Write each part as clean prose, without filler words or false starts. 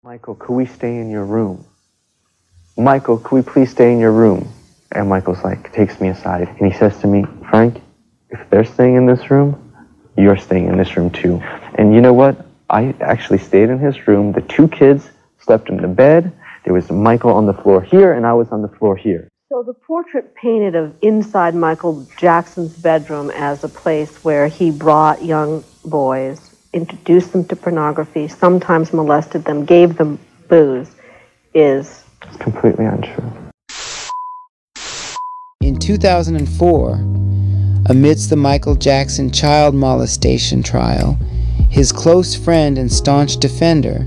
Michael, could we stay in your room? Michael, could we please stay in your room? And Michael's like, takes me aside, and he says to me, Frank, if they're staying in this room, you're staying in this room too. And you know what? I actually stayed in his room. The two kids slept in the bed. There was Michael on the floor here, and I was on the floor here. So the portrait painted of inside Michael Jackson's bedroom as a place where he brought young boys, introduced them to pornography, sometimes molested them, gave them booze, is completely untrue. In 2004, amidst the Michael Jackson child molestation trial, his close friend and staunch defender,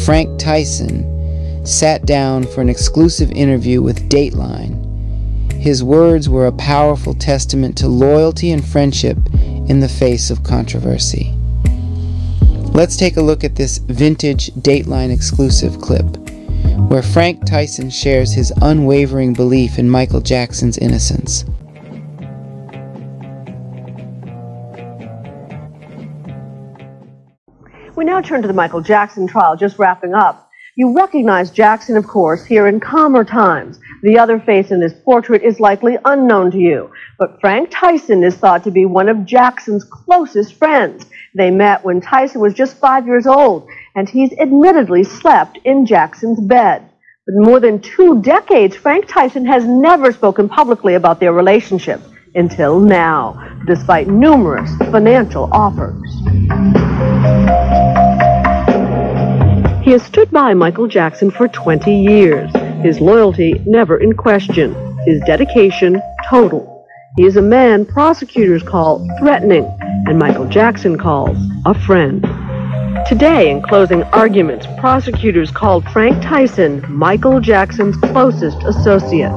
Frank Tyson, sat down for an exclusive interview with Dateline. His words were a powerful testament to loyalty and friendship in the face of controversy. Let's take a look at this vintage Dateline exclusive clip, where Frank Tyson shares his unwavering belief in Michael Jackson's innocence. We now turn to the Michael Jackson trial, just wrapping up. You recognize Jackson, of course, here in calmer times. The other face in this portrait is likely unknown to you, but Frank Tyson is thought to be one of Jackson's closest friends. They met when Tyson was just 5 years old, and he's admittedly slept in Jackson's bed. But in more than 2 decades, Frank Tyson has never spoken publicly about their relationship, until now, despite numerous financial offers. He has stood by Michael Jackson for 20 years, his loyalty never in question, his dedication total. He is a man prosecutors call threatening, and Michael Jackson calls a friend. Today, in closing arguments, prosecutors called Frank Tyson Michael Jackson's closest associate,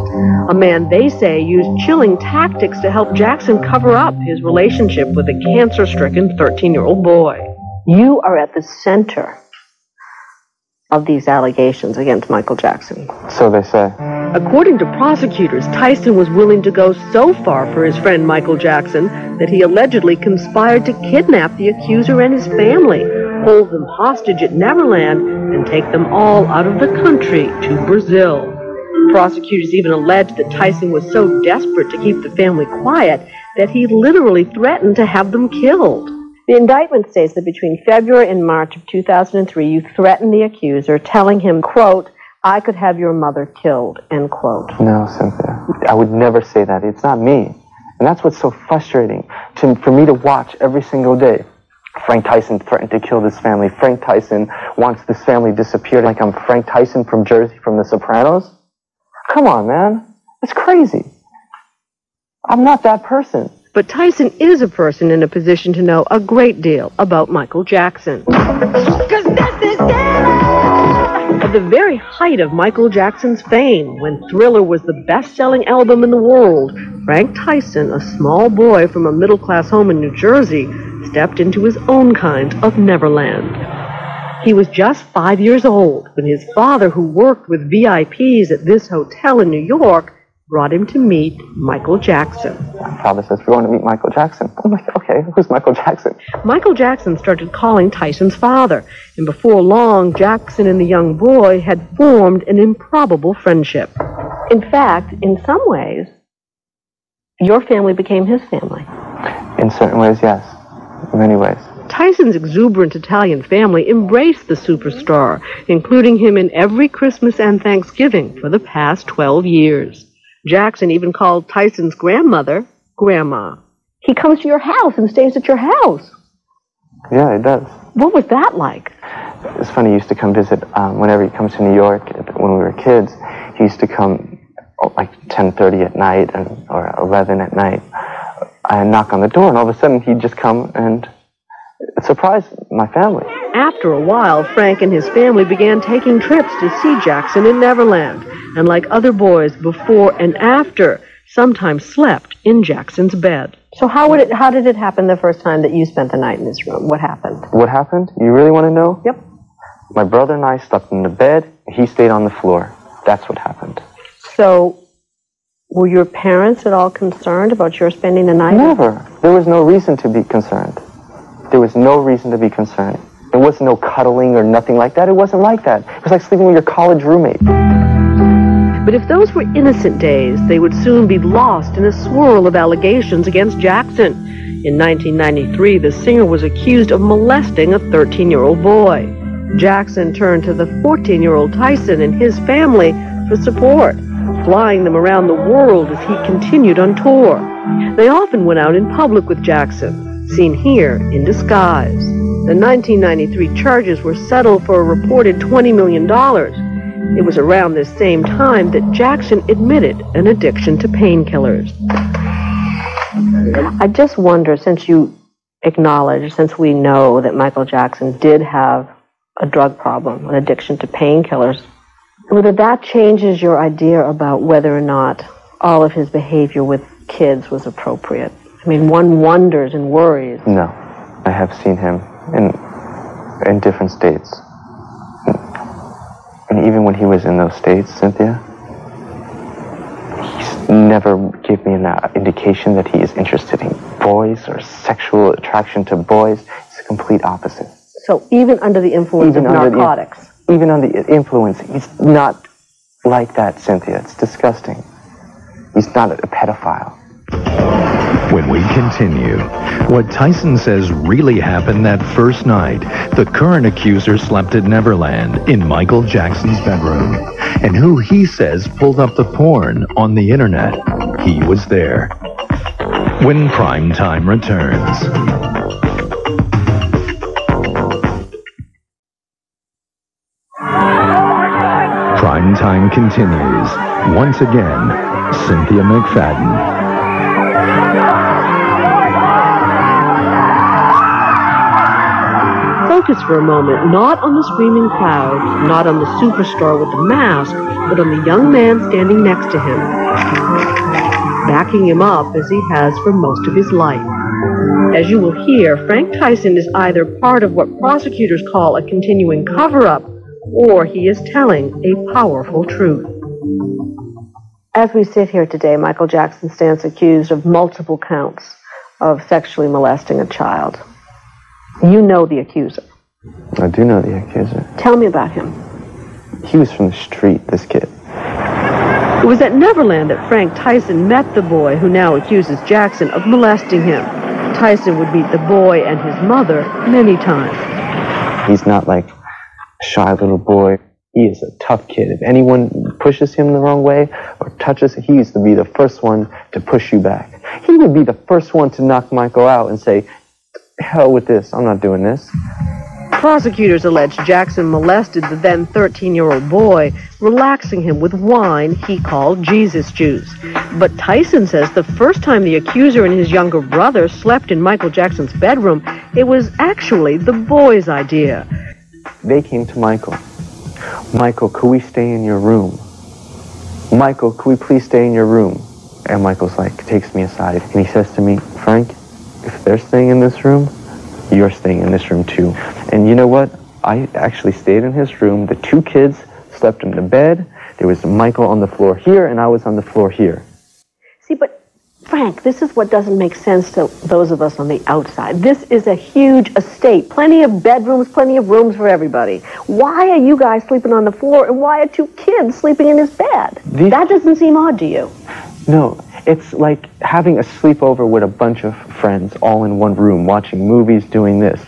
a man they say used chilling tactics to help Jackson cover up his relationship with a cancer-stricken 13-year-old boy. You are at the center of these allegations against Michael Jackson. So they say. According to prosecutors, Tyson was willing to go so far for his friend Michael Jackson that he allegedly conspired to kidnap the accuser and his family, hold them hostage at Neverland, and take them all out of the country to Brazil. Prosecutors even alleged that Tyson was so desperate to keep the family quiet that he literally threatened to have them killed. The indictment states that between February and March of 2003, you threatened the accuser, telling him, quote, I could have your mother killed, end quote. No, Cynthia. I would never say that. It's not me. And that's what's so frustrating for me to watch every single day. Frank Tyson threatened to kill this family. Frank Tyson wants this family disappeared like I'm Frank Tyson from Jersey from The Sopranos. Come on, man. It's crazy. I'm not that person. But Tyson is a person in a position to know a great deal about Michael Jackson. 'Cause this is it! At the very height of Michael Jackson's fame, when Thriller was the best-selling album in the world, Frank Tyson, a small boy from a middle-class home in New Jersey, stepped into his own kind of Neverland. He was just 5 years old when his father, who worked with VIPs at this hotel in New York, brought him to meet Michael Jackson. My father says, we're going to meet Michael Jackson. I'm like, okay, who's Michael Jackson? Michael Jackson started calling Tyson's father, and before long, Jackson and the young boy had formed an improbable friendship. In fact, in some ways, your family became his family. In certain ways, yes. In many ways. Tyson's exuberant Italian family embraced the superstar, including him in every Christmas and Thanksgiving for the past 12 years. Jackson even called Tyson's grandmother Grandma. He comes to your house and stays at your house. Yeah, he does. What was that like? It's funny, he used to come visit whenever he comes to New York when we were kids. He used to come like 10:30 at night or 11 at night. I knock on the door, and all of a sudden he'd just come and surprise my family. After a while, Frank and his family began taking trips to see Jackson in Neverland, and like other boys before and after, sometimes slept in Jackson's bed. So how did it happen the first time that you spent the night in this room? What happened? What happened? You really want to know? Yep. My brother and I slept in the bed, and he stayed on the floor. That's what happened. So, were your parents at all concerned about your spending the night? Never. There was no reason to be concerned. There was no reason to be concerned. There wasn't no cuddling or nothing like that. It wasn't like that. It was like sleeping with your college roommate. But if those were innocent days, they would soon be lost in a swirl of allegations against Jackson. In 1993, the singer was accused of molesting a 13-year-old boy. Jackson turned to the 14-year-old Tyson and his family for support, flying them around the world as he continued on tour. They often went out in public with Jackson, seen here in disguise. The 1993 charges were settled for a reported $20 million. It was around this same time that Jackson admitted an addiction to painkillers. I just wonder, since you acknowledge, since we know that Michael Jackson did have a drug problem, an addiction to painkillers, whether that changes your idea about whether or not all of his behavior with kids was appropriate. I mean, one wonders and worries. No, I have seen him in different states. And even when he was in those states, Cynthia, he's never gave me an indication that he is interested in boys or sexual attraction to boys. It's the complete opposite. So even under the influence of narcotics? Even under the influence, he's not like that, Cynthia. It's disgusting. He's not a pedophile. When we continue, what Tyson says really happened that first night. The current accuser slept at Neverland in Michael Jackson's bedroom. And who he says pulled up the porn on the internet. He was there. When Prime Time returns. Prime Time continues. Once again, Cynthia McFadden. Focus for a moment, not on the screaming crowd, not on the superstar with the mask, but on the young man standing next to him, backing him up as he has for most of his life. As you will hear, Frank Tyson is either part of what prosecutors call a continuing cover-up, or he is telling a powerful truth. As we sit here today, Michael Jackson stands accused of multiple counts of sexually molesting a child. You know the accuser. I do know the accuser. Tell me about him. He was from the street, this kid. It was at Neverland that Frank Tyson met the boy who now accuses Jackson of molesting him. Tyson would meet the boy and his mother many times. He's not like a shy little boy. He is a tough kid. If anyone pushes him the wrong way or touches him, he used to be the first one to push you back. He would be the first one to knock Michael out and say, hell with this, I'm not doing this. Prosecutors allege Jackson molested the then 13-year-old boy, relaxing him with wine he called Jesus juice. But Tyson says the first time the accuser and his younger brother slept in Michael Jackson's bedroom, it was actually the boy's idea. They came to Michael. Michael, could we stay in your room? Michael, could we please stay in your room? And Michael's like, takes me aside, and he says to me, Frank, if they're staying in this room, you're staying in this room too. And you know what? I actually stayed in his room. The two kids slept in the bed. There was Michael on the floor here, and I was on the floor here. See, but Frank, this is what doesn't make sense to those of us on the outside. This is a huge estate. Plenty of bedrooms, plenty of rooms for everybody. Why are you guys sleeping on the floor, and why are two kids sleeping in his bed? That doesn't seem odd to you. No, it's like having a sleepover with a bunch of friends all in one room, watching movies, doing this.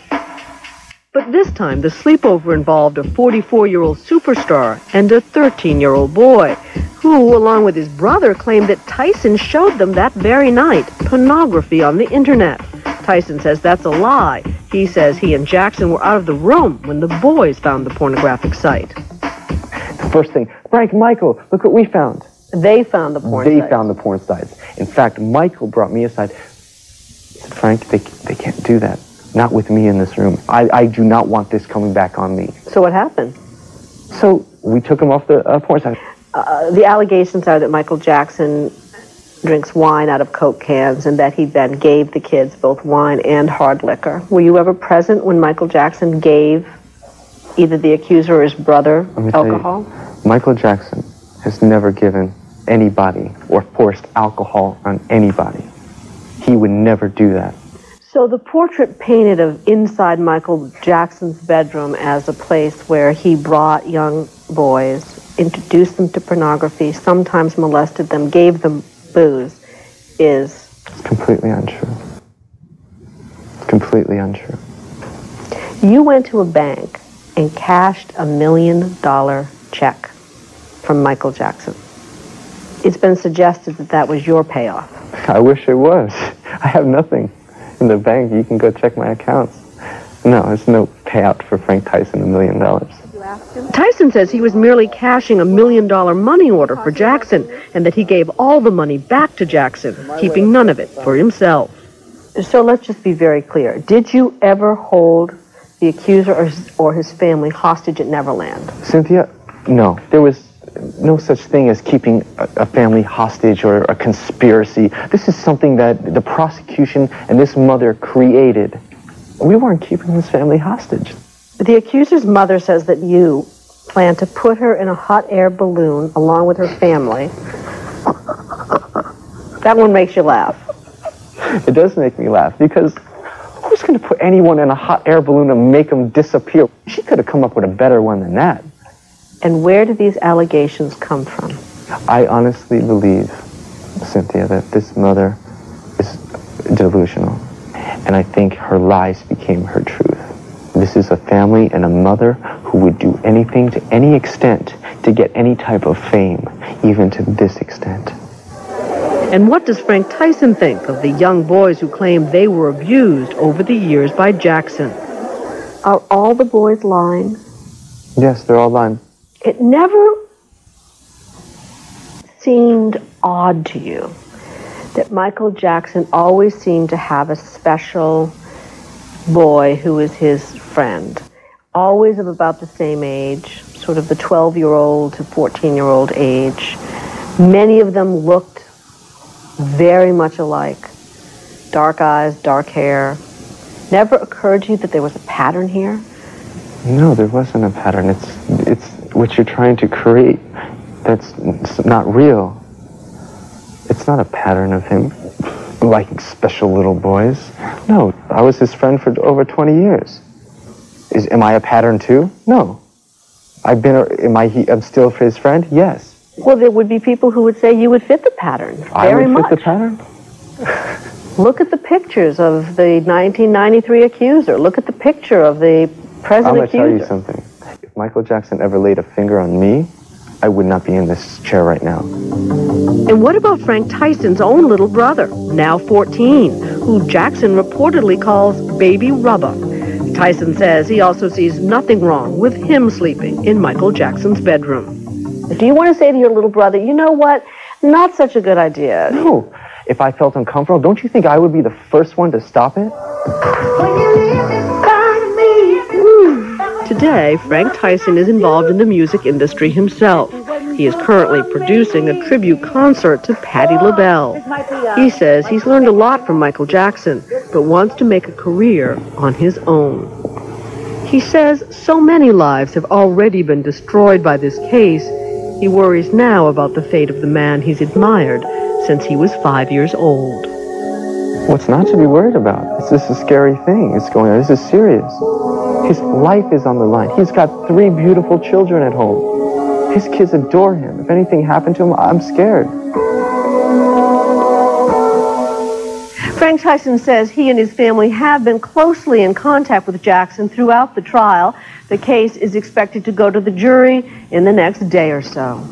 But this time, the sleepover involved a 44-year-old superstar and a 13-year-old boy, who, along with his brother, claimed that Tyson showed them that very night pornography on the internet. Tyson says that's a lie. He says he and Jackson were out of the room when the boys found the pornographic site. The first thing, Frank, Michael, look what we found. They found the porn sites. They found the porn sites. In fact, Michael brought me aside. He said, Frank, they can't do that. Not with me in this room. I do not want this coming back on me. So what happened? So we took him off the porn site. The allegations are that Michael Jackson drinks wine out of Coke cans and that he then gave the kids both wine and hard liquor. Were you ever present when Michael Jackson gave either the accuser or his brother alcohol? Michael Jackson has never given anybody or forced alcohol on anybody. He would never do that. So the portrait painted of inside Michael Jackson's bedroom as a place where he brought young boys, introduced them to pornography, sometimes molested them, gave them booze, is... It's completely untrue. It's completely untrue. You went to a bank and cashed $1 million check from Michael Jackson. It's been suggested that that was your payoff. I wish it was. I have nothing in the bank. You can go check my accounts. No, there's no payout for Frank Tyson, $1 million. Tyson says he was merely cashing $1 million money order for Jackson, and that he gave all the money back to Jackson, keeping none of it for himself. So let's just be very clear. Did you ever hold the accuser or his family hostage at Neverland? Cynthia, no. There was no such thing as keeping a family hostage or a conspiracy. This is something that the prosecution and this mother created. We weren't keeping this family hostage. The accuser's mother says that you plan to put her in a hot air balloon along with her family. That one makes you laugh. It does make me laugh, because who's going to put anyone in a hot air balloon and make them disappear? She could have come up with a better one than that. And where do these allegations come from? I honestly believe, Cynthia, that this mother is delusional. And I think her lies became her truth. This is a family and a mother who would do anything to any extent to get any type of fame, even to this extent. And what does Frank Tyson think of the young boys who claim they were abused over the years by Jackson? Are all the boys lying? Yes, they're all lying. It never seemed odd to you that Michael Jackson always seemed to have a special boy who was his friend, always of about the same age, sort of the 12-year-old to 14-year-old age. Many of them looked very much alike. Dark eyes, dark hair. Never occurred to you that there was a pattern here? No, there wasn't a pattern. It's what you're trying to create that's not real. It's not a pattern of him liking special little boys. No, I was his friend for over 20 years. Am I a pattern too? No. I'm still his friend? Yes. Well, there would be people who would say you would fit the pattern very much. I would fit the pattern? Look at the pictures of the 1993 accuser. Look at the picture of the present accuser. I'm going to tell you something. If Michael Jackson ever laid a finger on me, I would not be in this chair right now. And what about Frank Tyson's own little brother, now 14, who Jackson reportedly calls Baby Rubba? Tyson says he also sees nothing wrong with him sleeping in Michael Jackson's bedroom. Do you want to say to your little brother, you know what, not such a good idea? No. If I felt uncomfortable, don't you think I would be the first one to stop it? Today, Frank Tyson is involved in the music industry himself. He is currently producing a tribute concert to Patti LaBelle. He says he's learned a lot from Michael Jackson, but wants to make a career on his own. He says so many lives have already been destroyed by this case, he worries now about the fate of the man he's admired since he was 5 years old. What's not to be worried about? It's just a scary thing. It's going on. This is serious. His life is on the line. He's got 3 beautiful children at home. His kids adore him. If anything happened to him, I'm scared. Frank Tyson says he and his family have been closely in contact with Jackson throughout the trial. The case is expected to go to the jury in the next day or so.